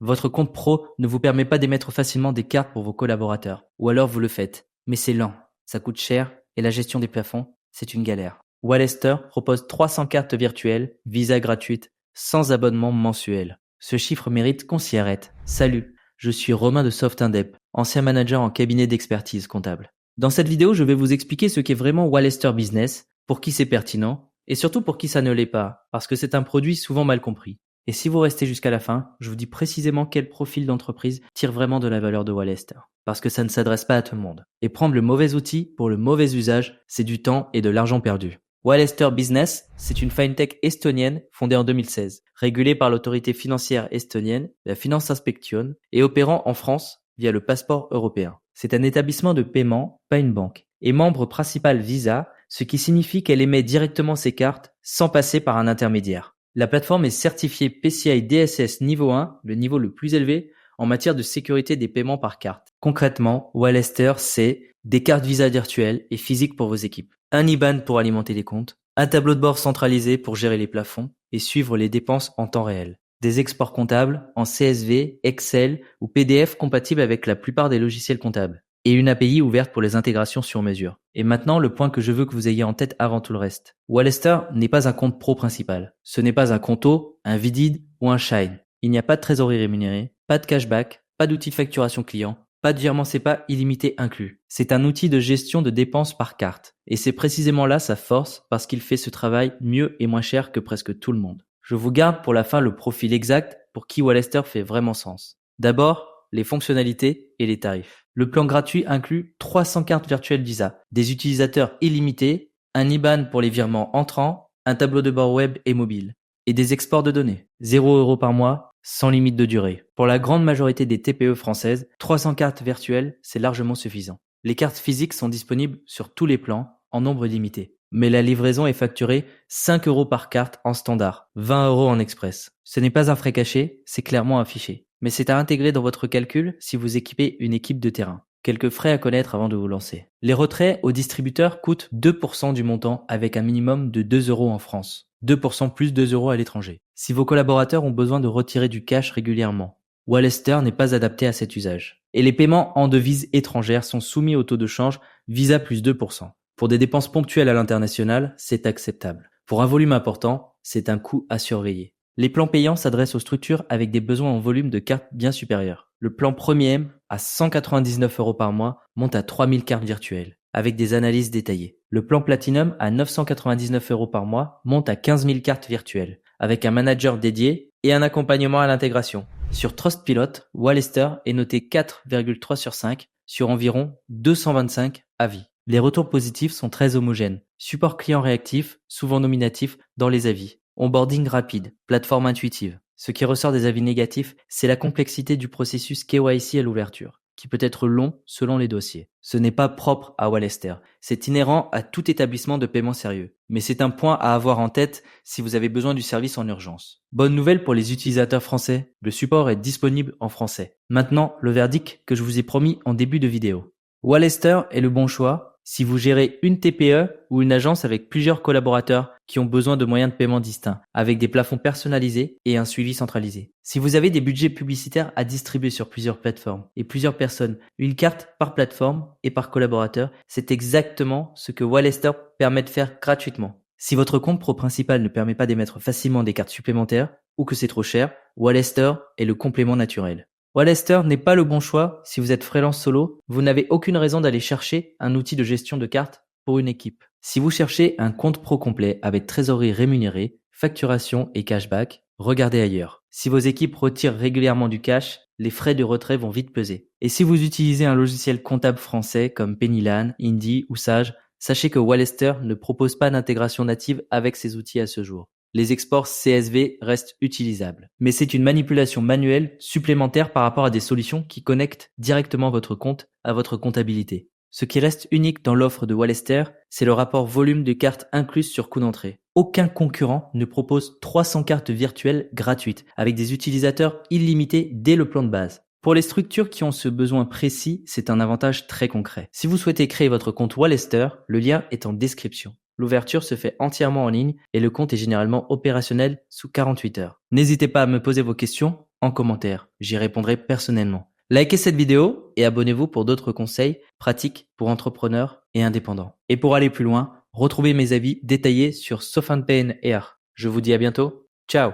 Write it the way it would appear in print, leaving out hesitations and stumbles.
Votre compte pro ne vous permet pas d'émettre facilement des cartes pour vos collaborateurs. Ou alors vous le faites. Mais c'est lent, ça coûte cher et la gestion des plafonds, c'est une galère. Wallester propose 300 cartes virtuelles, Visa gratuites, sans abonnement mensuel. Ce chiffre mérite qu'on s'y arrête. Salut, je suis Romain de Softindep, ancien manager en cabinet d'expertise comptable. Dans cette vidéo, je vais vous expliquer ce qu'est vraiment Wallester Business, pour qui c'est pertinent, et surtout pour qui ça ne l'est pas, parce que c'est un produit souvent mal compris. Et si vous restez jusqu'à la fin, je vous dis précisément quel profil d'entreprise tire vraiment de la valeur de Wallester. Parce que ça ne s'adresse pas à tout le monde. Et prendre le mauvais outil pour le mauvais usage, c'est du temps et de l'argent perdu. Wallester Business, c'est une fintech estonienne fondée en 2016, régulée par l'autorité financière estonienne, la Finansinspektion, et opérant en France via le passeport européen. C'est un établissement de paiement, pas une banque, et membre principal Visa, ce qui signifie qu'elle émet directement ses cartes sans passer par un intermédiaire. La plateforme est certifiée PCI DSS niveau 1, le niveau le plus élevé en matière de sécurité des paiements par carte. Concrètement, Wallester, c'est des cartes Visa virtuelles et physiques pour vos équipes, un IBAN pour alimenter les comptes, un tableau de bord centralisé pour gérer les plafonds et suivre les dépenses en temps réel, des exports comptables en CSV, Excel ou PDF compatibles avec la plupart des logiciels comptables, et une API ouverte pour les intégrations sur mesure. Et maintenant, le point que je veux que vous ayez en tête avant tout le reste. Wallester n'est pas un compte pro principal. Ce n'est pas un Conto, un Vidid ou un Shine. Il n'y a pas de trésorerie rémunérée, pas de cashback, pas d'outil de facturation client, pas de virement SEPA illimité inclus. C'est un outil de gestion de dépenses par carte. Et c'est précisément là sa force parce qu'il fait ce travail mieux et moins cher que presque tout le monde. Je vous garde pour la fin le profil exact pour qui Wallester fait vraiment sens. D'abord, les fonctionnalités et les tarifs. Le plan gratuit inclut 300 cartes virtuelles Visa, des utilisateurs illimités, un IBAN pour les virements entrants, un tableau de bord web et mobile, et des exports de données. 0 € par mois, sans limite de durée. Pour la grande majorité des TPE françaises, 300 cartes virtuelles, c'est largement suffisant. Les cartes physiques sont disponibles sur tous les plans, en nombre limité. Mais la livraison est facturée 5 € par carte en standard, 20 € en express. Ce n'est pas un frais caché, c'est clairement affiché. Mais c'est à intégrer dans votre calcul si vous équipez une équipe de terrain. Quelques frais à connaître avant de vous lancer. Les retraits aux distributeurs coûtent 2% du montant avec un minimum de 2 € en France. 2% plus 2 € à l'étranger. Si vos collaborateurs ont besoin de retirer du cash régulièrement, Wallester n'est pas adapté à cet usage. Et les paiements en devises étrangères sont soumis au taux de change Visa plus 2%. Pour des dépenses ponctuelles à l'international, c'est acceptable. Pour un volume important, c'est un coût à surveiller. Les plans payants s'adressent aux structures avec des besoins en volume de cartes bien supérieurs. Le plan Premium, à 199 € par mois, monte à 3000 cartes virtuelles, avec des analyses détaillées. Le plan Platinum, à 999 € par mois, monte à 15 000 cartes virtuelles, avec un manager dédié et un accompagnement à l'intégration. Sur Trustpilot, Wallester est noté 4,3 sur 5 sur environ 225 avis. Les retours positifs sont très homogènes. Support client réactif, souvent nominatif dans les avis. Onboarding rapide, plateforme intuitive. Ce qui ressort des avis négatifs, c'est la complexité du processus KYC à l'ouverture, qui peut être long selon les dossiers. Ce n'est pas propre à Wallester, c'est inhérent à tout établissement de paiement sérieux. Mais c'est un point à avoir en tête si vous avez besoin du service en urgence. Bonne nouvelle pour les utilisateurs français, le support est disponible en français. Maintenant, le verdict que je vous ai promis en début de vidéo. Wallester est le bon choix si vous gérez une TPE ou une agence avec plusieurs collaborateurs qui ont besoin de moyens de paiement distincts, avec des plafonds personnalisés et un suivi centralisé. Si vous avez des budgets publicitaires à distribuer sur plusieurs plateformes et plusieurs personnes, une carte par plateforme et par collaborateur, c'est exactement ce que Wallester permet de faire gratuitement. Si votre compte pro principal ne permet pas d'émettre facilement des cartes supplémentaires ou que c'est trop cher, Wallester est le complément naturel. Wallester n'est pas le bon choix si vous êtes freelance solo, vous n'avez aucune raison d'aller chercher un outil de gestion de cartes pour une équipe. Si vous cherchez un compte pro complet avec trésorerie rémunérée, facturation et cashback, regardez ailleurs. Si vos équipes retirent régulièrement du cash, les frais de retrait vont vite peser. Et si vous utilisez un logiciel comptable français comme Pennylan, Indy ou Sage, sachez que Wallester ne propose pas d'intégration native avec ces outils à ce jour. Les exports CSV restent utilisables. Mais c'est une manipulation manuelle supplémentaire par rapport à des solutions qui connectent directement votre compte à votre comptabilité. Ce qui reste unique dans l'offre de Wallester, c'est le rapport volume de cartes incluses sur coût d'entrée. Aucun concurrent ne propose 300 cartes virtuelles gratuites avec des utilisateurs illimités dès le plan de base. Pour les structures qui ont ce besoin précis, c'est un avantage très concret. Si vous souhaitez créer votre compte Wallester, le lien est en description. L'ouverture se fait entièrement en ligne et le compte est généralement opérationnel sous 48 heures. N'hésitez pas à me poser vos questions en commentaire. J'y répondrai personnellement. Likez cette vidéo et abonnez-vous pour d'autres conseils pratiques pour entrepreneurs et indépendants. Et pour aller plus loin, retrouvez mes avis détaillés sur Sofan Pain Air. Je vous dis à bientôt. Ciao!